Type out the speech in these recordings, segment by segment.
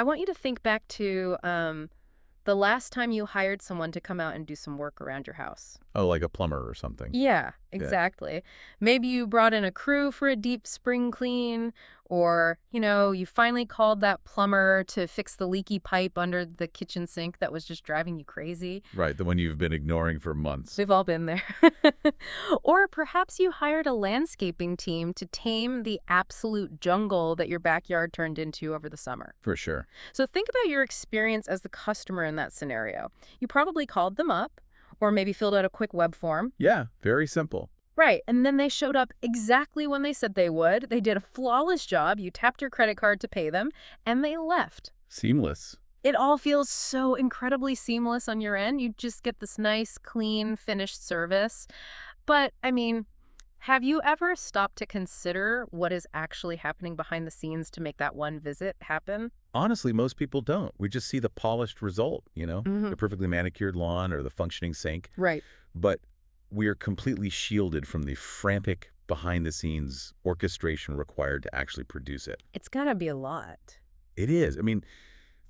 I want you to think back to the last time you hired someone to come out and do some work around your house. Oh, like a plumber or something. Yeah, Yeah. exactly. Maybe you brought in a crew for a deep spring clean, or, you finally called that plumber to fix the leaky pipe under the kitchen sink that was just driving you crazy. Right, the one you've been ignoring for months. We've all been there. Or perhaps you hired a landscaping team to tame the absolute jungle that your backyard turned into over the summer. For sure. So think about your experience as the customer in that scenario. You probably called them up, or maybe filled out a quick web form. Yeah, very simple. Right, and then they showed up exactly when they said they would. They did a flawless job. You tapped your credit card to pay them, and they left. Seamless. It all feels so incredibly seamless on your end. You just get this nice, clean, finished service. But, have you ever stopped to consider what is actually happening behind the scenes to make that one visit happen? Honestly, most people don't. We just see the polished result, Hmm. the perfectly manicured lawn or the functioning sink. Right. But we are completely shielded from the frantic behind-the-scenes orchestration required to actually produce it. It's gotta be a lot. It is.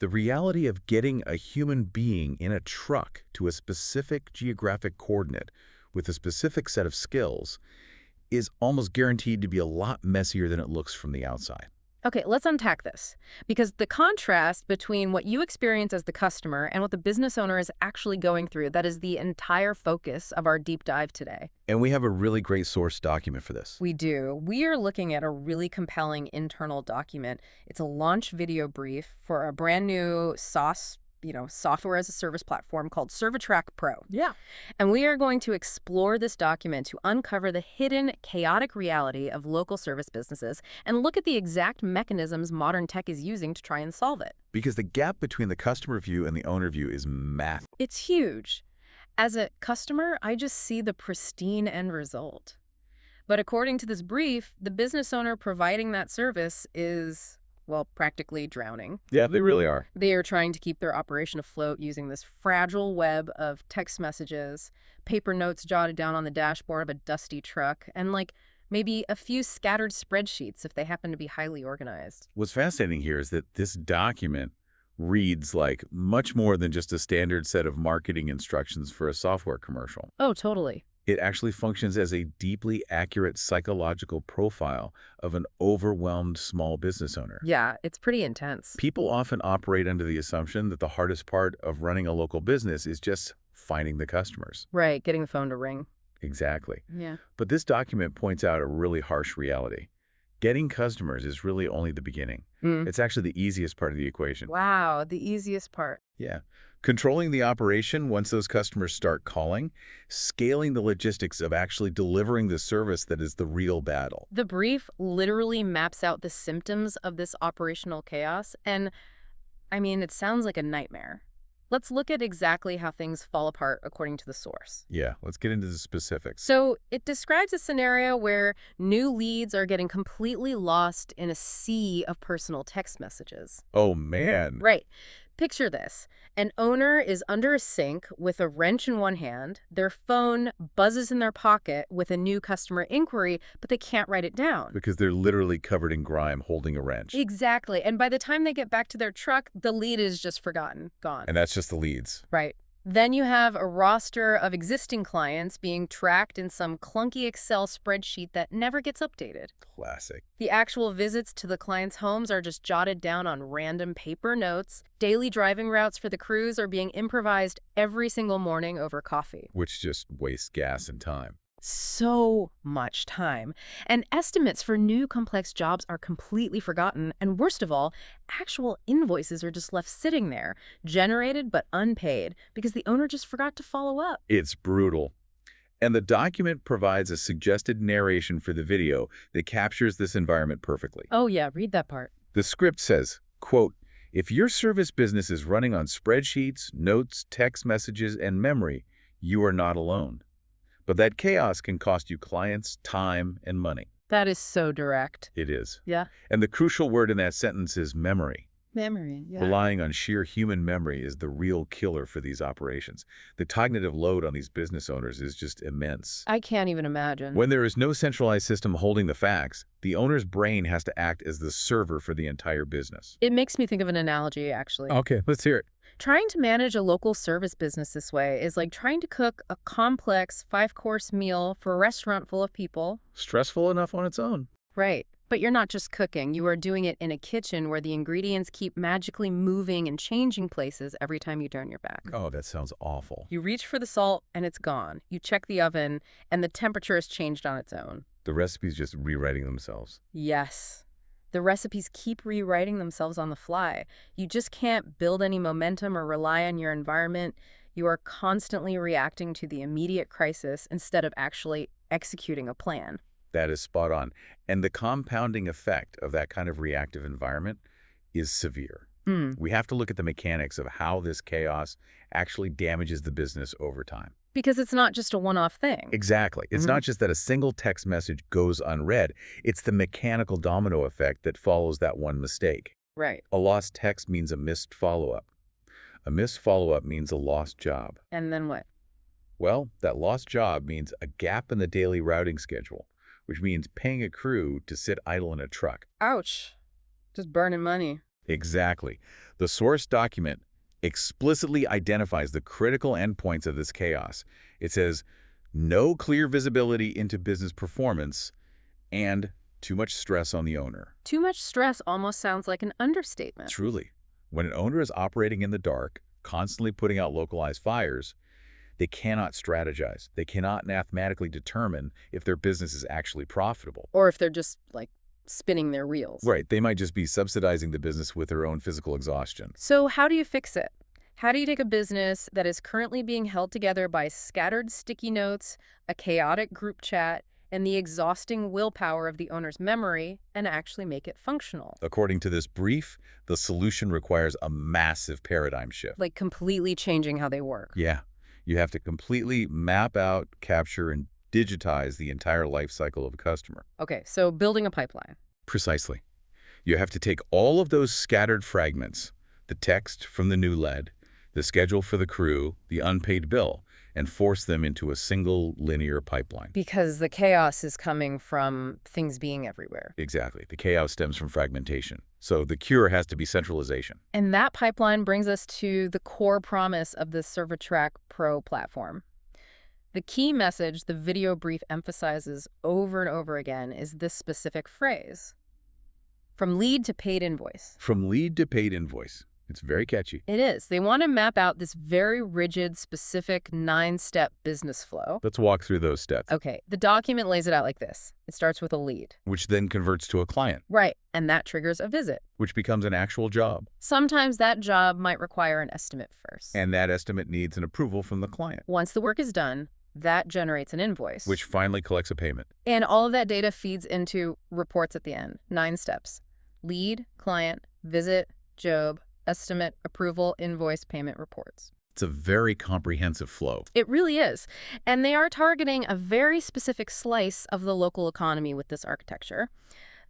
The reality of getting a human being in a truck to a specific geographic coordinate with a specific set of skills is almost guaranteed to be a lot messier than it looks from the outside. Okay, let's unpack this. Because the contrast between what you experience as the customer and what the business owner is actually going through, that is the entire focus of our deep dive today. And we have a really great source document for this. We do. We are looking at a really compelling internal document. It's a launch video brief for a brand new software as a service platform called ServiTrack Pro. Yeah. And we are going to explore this document to uncover the hidden, chaotic reality of local service businesses and look at the exact mechanisms modern tech is using to try and solve it. Because the gap between the customer view and the owner view is massive. It's huge. As a customer, I just see the pristine end result. But according to this brief, the business owner providing that service is, well, practically drowning. Yeah, they really are. They are trying to keep their operation afloat using this fragile web of text messages, paper notes jotted down on the dashboard of a dusty truck, and maybe a few scattered spreadsheets if they happen to be highly organized. What's fascinating here is that this document reads like much more than just a standard set of marketing instructions for a software commercial. Oh, totally. It actually functions as a deeply accurate psychological profile of an overwhelmed small business owner. Yeah, it's pretty intense. People often operate under the assumption that the hardest part of running a local business is just finding the customers. Right, getting the phone to ring. Exactly. Yeah. But this document points out a really harsh reality. Getting customers is really only the beginning. Mm. It's actually the easiest part of the equation. Wow, the easiest part. Yeah. Controlling the operation once those customers start calling, scaling the logistics of actually delivering the service that is the real battle. The brief literally maps out the symptoms of this operational chaos, and it sounds like a nightmare. Let's look at exactly how things fall apart according to the source. Yeah, let's get into the specifics. So it describes a scenario where new leads are getting completely lost in a sea of personal text messages. Oh, man. Right. Picture this. An owner is under a sink with a wrench in one hand. Their phone buzzes in their pocket with a new customer inquiry, but they can't write it down. Because they're literally covered in grime holding a wrench. Exactly. And by the time they get back to their truck, the lead is just forgotten, gone. And that's just the leads. Right. Then you have a roster of existing clients being tracked in some clunky Excel spreadsheet that never gets updated. Classic. The actual visits to the clients' homes are just jotted down on random paper notes. Daily driving routes for the crews are being improvised every single morning over coffee. Which just wastes gas and time. So much time. And estimates for new complex jobs are completely forgotten. And worst of all, actual invoices are just left sitting there, generated but unpaid, because the owner just forgot to follow up. It's brutal. And the document provides a suggested narration for the video that captures this environment perfectly. Oh yeah, read that part. The script says, quote, "If your service business is running on spreadsheets, notes, text messages, and memory, you are not alone. But that chaos can cost you clients, time, and money." That is so direct. It is. Yeah. And the crucial word in that sentence is memory. Memory, yeah. Relying on sheer human memory is the real killer for these operations. The cognitive load on these business owners is just immense. I can't even imagine. When there is no centralized system holding the facts, the owner's brain has to act as the server for the entire business. It makes me think of an analogy, actually. Okay, let's hear it. Trying to manage a local service business this way is like trying to cook a complex 5-course meal for a restaurant full of people. Stressful enough on its own. Right. But you're not just cooking. You are doing it in a kitchen where the ingredients keep magically moving and changing places every time you turn your back. Oh, that sounds awful. You reach for the salt and it's gone. You check the oven and the temperature has changed on its own. The recipe's just rewriting themselves. Yes. The recipes keep rewriting themselves on the fly. You just can't build any momentum or rely on your environment. You are constantly reacting to the immediate crisis instead of actually executing a plan. That is spot on. And the compounding effect of that kind of reactive environment is severe. We have to look at the mechanics of how this chaos actually damages the business over time. Because it's not just a one-off thing. Exactly. It's not just that a single text message goes unread. It's the mechanical domino effect that follows that one mistake. Right. A lost text means a missed follow-up. A missed follow-up means a lost job. And then what? Well, that lost job means a gap in the daily routing schedule, which means paying a crew to sit idle in a truck. Ouch. Just burning money. Exactly. The source document explicitly identifies the critical endpoints of this chaos. It says, no clear visibility into business performance and too much stress on the owner. Too much stress almost sounds like an understatement. Truly. When an owner is operating in the dark, constantly putting out localized fires, they cannot strategize. They cannot mathematically determine if their business is actually profitable. Or if they're just, like, spinning their wheels. Right. They might just be subsidizing the business with their own physical exhaustion. So how do you fix it? How do you take a business that is currently being held together by scattered sticky notes, a chaotic group chat, and the exhausting willpower of the owner's memory and actually make it functional? According to this brief, the solution requires a massive paradigm shift. Like completely changing how they work. Yeah. You have to completely map out, capture, and digitize the entire life cycle of a customer. Okay, so building a pipeline. Precisely. You have to take all of those scattered fragments, the text from the new lead, the schedule for the crew, the unpaid bill, and force them into a single linear pipeline. Because the chaos is coming from things being everywhere. Exactly. The chaos stems from fragmentation. So the cure has to be centralization. And that pipeline brings us to the core promise of the ServiTrack Pro platform. The key message the video brief emphasizes over and over again is this specific phrase: from lead to paid invoice. From lead to paid invoice. It's very catchy. It is. They want to map out this very rigid, specific 9-step business flow. Let's walk through those steps. Okay, the document lays it out like this. It starts with a lead. Which then converts to a client. Right, and that triggers a visit. Which becomes an actual job. Sometimes that job might require an estimate first. And that estimate needs an approval from the client. Once the work is done, that generates an invoice. Which finally collects a payment. And all of that data feeds into reports at the end. 9 steps. Lead, client, visit, job, estimate, approval, invoice, payment reports. It's a very comprehensive flow. It really is. And they are targeting a very specific slice of the local economy with this architecture.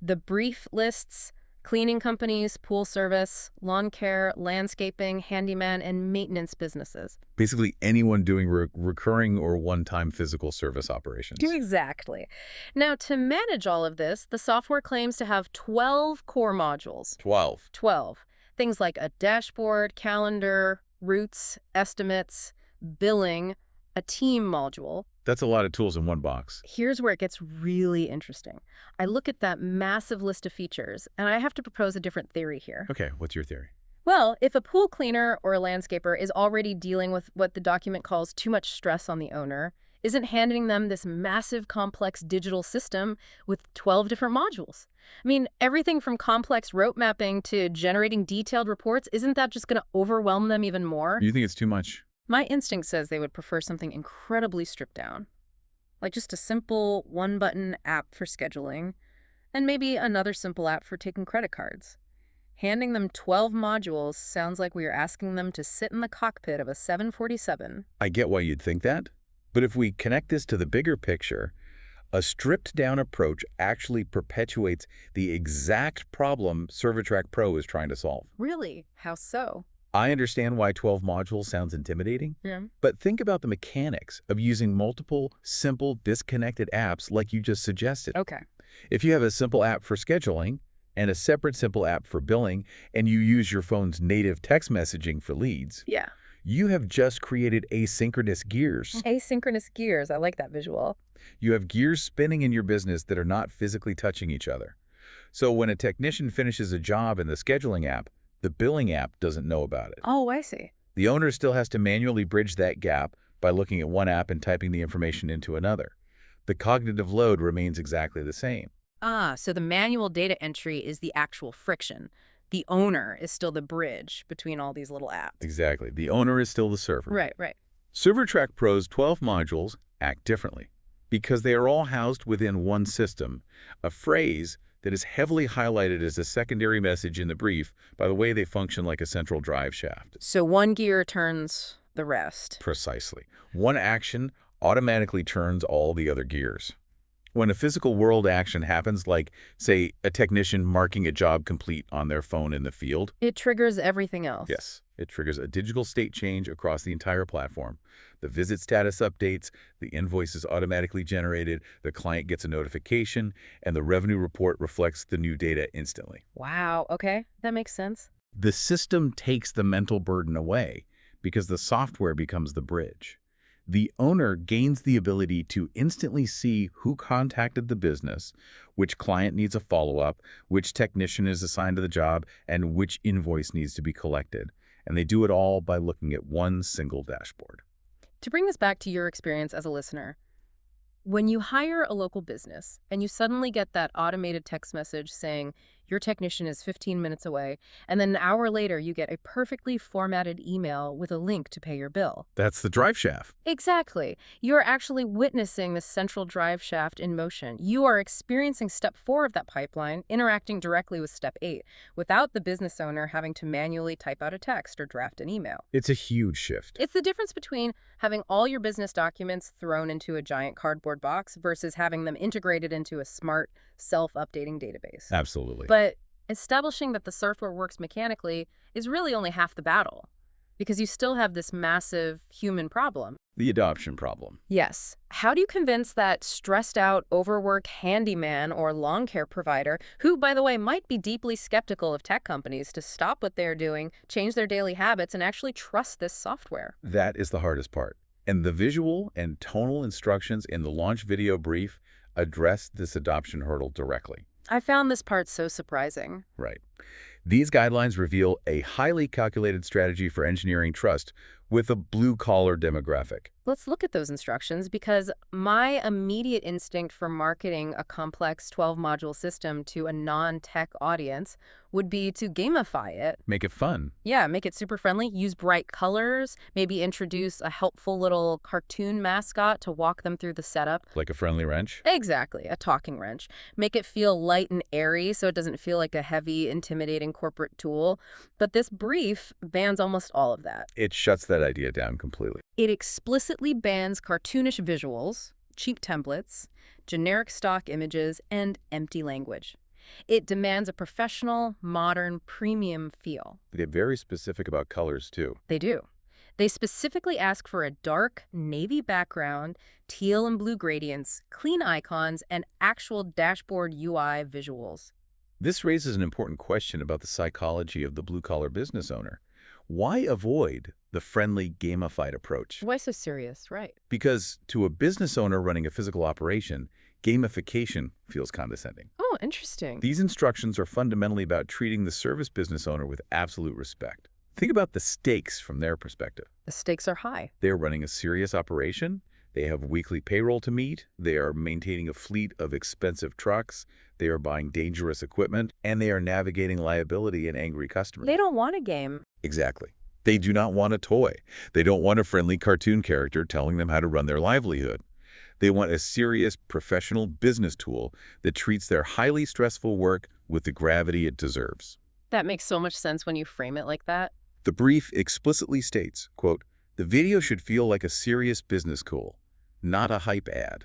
The brief lists cleaning companies, pool service, lawn care, landscaping, handyman, and maintenance businesses. Basically anyone doing recurring or one-time physical service operations. Exactly. Now, to manage all of this, the software claims to have 12 core modules. 12. 12. Things like a dashboard, calendar, routes, estimates, billing, a team module. That's a lot of tools in one box. Here's where it gets really interesting. I look at that massive list of features, and I have to propose a different theory here. Okay, what's your theory? Well, if a pool cleaner or a landscaper is already dealing with what the document calls too much stress on the owner, isn't handing them this massive, complex digital system with 12 different modules. I mean, everything from complex route mapping to generating detailed reports, isn't that just going to overwhelm them even more? You think it's too much? My instinct says they would prefer something incredibly stripped down, like just a simple one-button app for scheduling, and maybe another simple app for taking credit cards. Handing them 12 modules sounds like we are asking them to sit in the cockpit of a 747. I get why you'd think that. But if we connect this to the bigger picture, A stripped-down approach actually perpetuates the exact problem ServiTrack Pro is trying to solve. Really? How so? I understand why 12 modules sounds intimidating, Yeah. but think about the mechanics of using multiple, simple, disconnected apps like you just suggested. Okay. If you have a simple app for scheduling and a separate simple app for billing, and you use your phone's native text messaging for leads, Yeah. you have just created asynchronous gears. Asynchronous gears. I like that visual. You have gears spinning in your business that are not physically touching each other. So when a technician finishes a job in the scheduling app, the billing app doesn't know about it. Oh, I see. The owner still has to manually bridge that gap by looking at one app and typing the information into another. The cognitive load remains exactly the same. Ah, so the manual data entry is the actual friction. The owner is still the bridge between all these little apps. Exactly. The owner is still the server. Right, right. ServiTrack Pro's 12 modules act differently because they are all housed within one system, a phrase that is heavily highlighted as a secondary message in the brief by the way they function like a central drive shaft. So one gear turns the rest. Precisely. One action automatically turns all the other gears. When a physical world action happens, like, say, a technician marking a job complete on their phone in the field, It triggers everything else. yes, it triggers a digital state change across the entire platform. The visit status updates, the invoice is automatically generated, the client gets a notification, and the revenue report reflects the new data instantly. Wow, okay. That makes sense. The system takes the mental burden away because the software becomes the bridge. The owner gains the ability to instantly see who contacted the business, which client needs a follow-up, which technician is assigned to the job, and which invoice needs to be collected. And they do it all by looking at one single dashboard. To bring this back to your experience as a listener, when you hire a local business and you suddenly get that automated text message saying your technician is 15 minutes away, and then an hour later you get a perfectly formatted email with a link to pay your bill. That's the drive shaft. Exactly. You're actually witnessing the central drive shaft in motion. You are experiencing step 4 of that pipeline, interacting directly with step 8, without the business owner having to manually type out a text or draft an email. It's a huge shift. It's the difference between having all your business documents thrown into a giant cardboard box versus having them integrated into a smart, self-updating database. Absolutely. But establishing that the software works mechanically is really only half the battle, because you still have this massive human problem. The adoption problem. Yes. How do you convince that stressed out, overworked handyman or lawn care provider, who, by the way, might be deeply skeptical of tech companies, to stop what they're doing, change their daily habits, and actually trust this software? That is the hardest part. And the visual and tonal instructions in the launch video brief address this adoption hurdle directly. I found this part so surprising. Right. These guidelines reveal a highly calculated strategy for engineering trust with a blue-collar demographic. Let's look at those instructions, because my immediate instinct for marketing a complex 12-module system to a non-tech audience would be to gamify it. Make it fun. Yeah, make it super friendly, use bright colors, maybe introduce a helpful little cartoon mascot to walk them through the setup. Like a friendly wrench. Exactly, a talking wrench. Make it feel light and airy so it doesn't feel like a heavy, intimidating corporate tool. But this brief bans almost all of that. It shuts that idea down completely. It explicitly bans cartoonish visuals, cheap templates, generic stock images, and empty language. It demands a professional, modern, premium feel. They get very specific about colors, too. They do. They specifically ask for a dark, navy background, teal and blue gradients, clean icons, and actual dashboard UI visuals. This raises an important question about the psychology of the blue-collar business owner. Why avoid the friendly, gamified approach? Why so serious? Right. Because to a business owner running a physical operation, gamification feels condescending. Oh, interesting. These instructions are fundamentally about treating the service business owner with absolute respect. Think about the stakes from their perspective. The stakes are high. They're running a serious operation. They have weekly payroll to meet. They are maintaining a fleet of expensive trucks. They are buying dangerous equipment. And they are navigating liability and angry customers. They don't want a game. Exactly. They do not want a toy. They don't want a friendly cartoon character telling them how to run their livelihood. They want a serious, professional business tool that treats their highly stressful work with the gravity it deserves. That makes so much sense when you frame it like that. The brief explicitly states, quote, "The video should feel like a serious business tool, not a hype ad."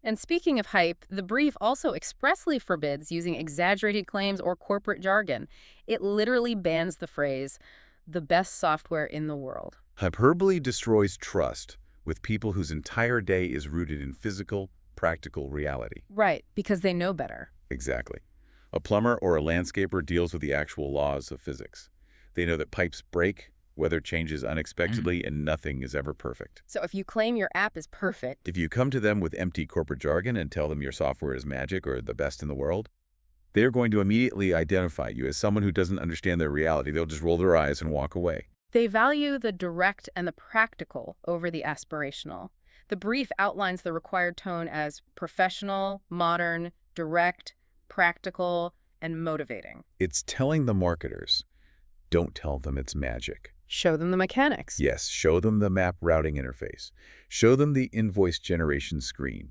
And speaking of hype, the brief also expressly forbids using exaggerated claims or corporate jargon. It literally bans the phrase, the best software in the world. Hyperbole destroys trust with people whose entire day is rooted in physical, practical reality. Right, because they know better. Exactly. A plumber or a landscaper deals with the actual laws of physics. They know that pipes break, weather changes unexpectedly, and nothing is ever perfect. So if you claim your app is perfect, If you come to them with empty corporate jargon and tell them your software is magic or the best in the world, they're going to immediately identify you as someone who doesn't understand their reality. They'll just roll their eyes and walk away. they value the direct and the practical over the aspirational. The brief outlines the required tone as professional, modern, direct, practical, and motivating. It's telling the marketers, don't tell them it's magic. Show them the mechanics. Yes, show them the map routing interface. Show them the invoice generation screen.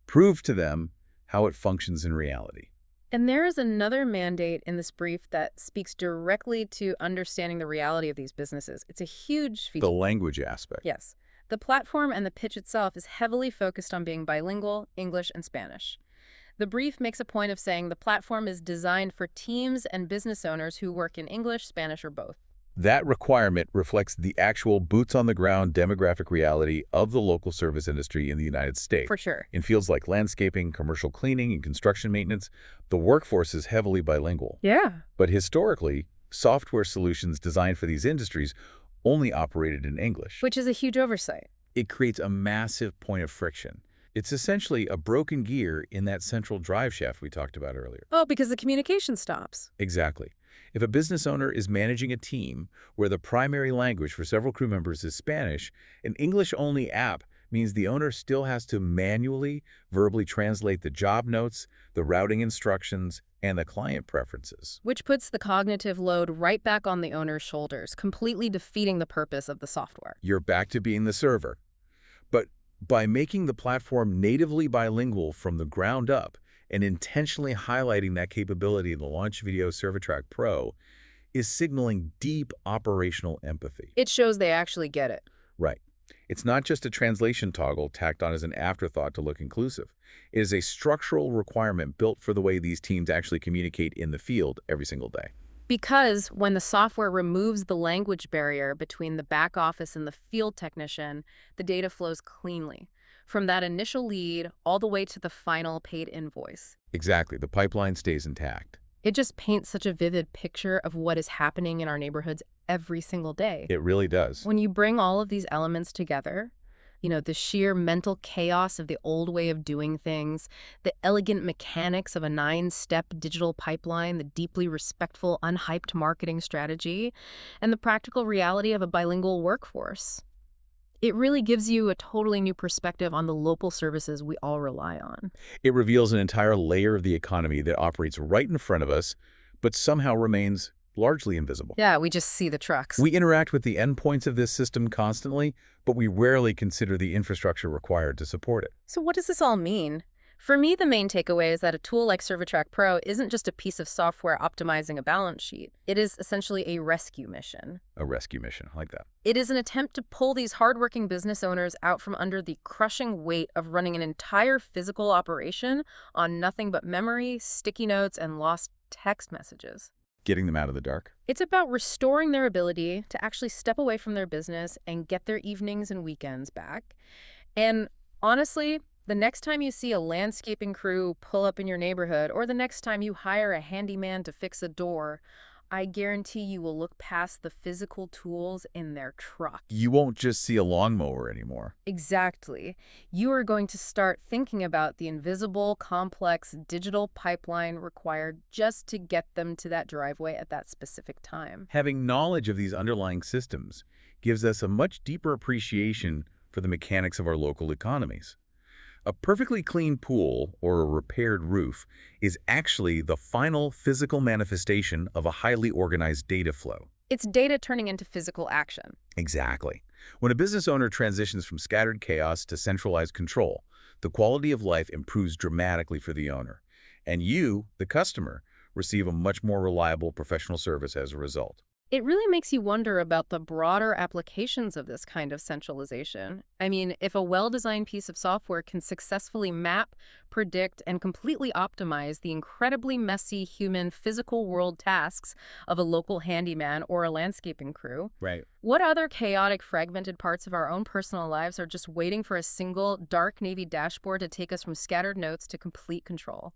Prove to them how it functions in reality. And there is another mandate in this brief that speaks directly to understanding the reality of these businesses. It's a huge feature. The language aspect. Yes. The platform and the pitch itself is heavily focused on being bilingual, English and Spanish. The brief makes a point of saying the platform is designed for teams and business owners who work in English, Spanish, or both. That requirement reflects the actual boots-on-the-ground demographic reality of the local service industry in the United States. For sure. In fields like landscaping, commercial cleaning, and construction maintenance, the workforce is heavily bilingual. Yeah. But historically, software solutions designed for these industries only operated in English. Which is a huge oversight. It creates a massive point of friction. It's essentially a broken gear in that central drive shaft we talked about earlier. Oh, because the communication stops. Exactly. If a business owner is managing a team where the primary language for several crew members is Spanish, an English-only app means the owner still has to manually, verbally translate the job notes, the routing instructions, and the client preferences. Which puts the cognitive load right back on the owner's shoulders, completely defeating the purpose of the software. You're back to being the server. But by making the platform natively bilingual from the ground up, and intentionally highlighting that capability in the launch video ServiTrack Pro is signaling deep operational empathy. It shows they actually get it. Right. It's not just a translation toggle tacked on as an afterthought to look inclusive. It is a structural requirement built for the way these teams actually communicate in the field every single day. Because when the software removes the language barrier between the back office and the field technician, the data flows cleanly, from that initial lead all the way to the final paid invoice. Exactly. The pipeline stays intact. It just paints such a vivid picture of what is happening in our neighborhoods every single day. It really does. When you bring all of these elements together, the sheer mental chaos of the old way of doing things, the elegant mechanics of a 9-step digital pipeline, the deeply respectful, unhyped marketing strategy, and the practical reality of a bilingual workforce, it really gives you a totally new perspective on the local services we all rely on. It reveals an entire layer of the economy that operates right in front of us, but somehow remains largely invisible. Yeah, we just see the trucks. We interact with the endpoints of this system constantly, but we rarely consider the infrastructure required to support it. So what does this all mean? For me, the main takeaway is that a tool like ServiTrack Pro isn't just a piece of software optimizing a balance sheet. It is essentially a rescue mission. A rescue mission, I like that. It is an attempt to pull these hardworking business owners out from under the crushing weight of running an entire physical operation on nothing but memory, sticky notes, and lost text messages. Getting them out of the dark. It's about restoring their ability to actually step away from their business and get their evenings and weekends back. And honestly, the next time you see a landscaping crew pull up in your neighborhood, or the next time you hire a handyman to fix a door, I guarantee you will look past the physical tools in their truck. You won't just see a lawnmower anymore. Exactly. You are going to start thinking about the invisible, complex digital pipeline required just to get them to that driveway at that specific time. Having knowledge of these underlying systems gives us a much deeper appreciation for the mechanics of our local economies. A perfectly clean pool or a repaired roof is actually the final physical manifestation of a highly organized data flow. It's data turning into physical action. Exactly. When a business owner transitions from scattered chaos to centralized control, the quality of life improves dramatically for the owner. And you, the customer, receive a much more reliable professional service as a result. It really makes you wonder about the broader applications of this kind of centralization. I mean, if a well-designed piece of software can successfully map, predict, and completely optimize the incredibly messy human physical world tasks of a local handyman or a landscaping crew, Right. what other chaotic, fragmented parts of our own personal lives are just waiting for a single dark navy dashboard to take us from scattered notes to complete control?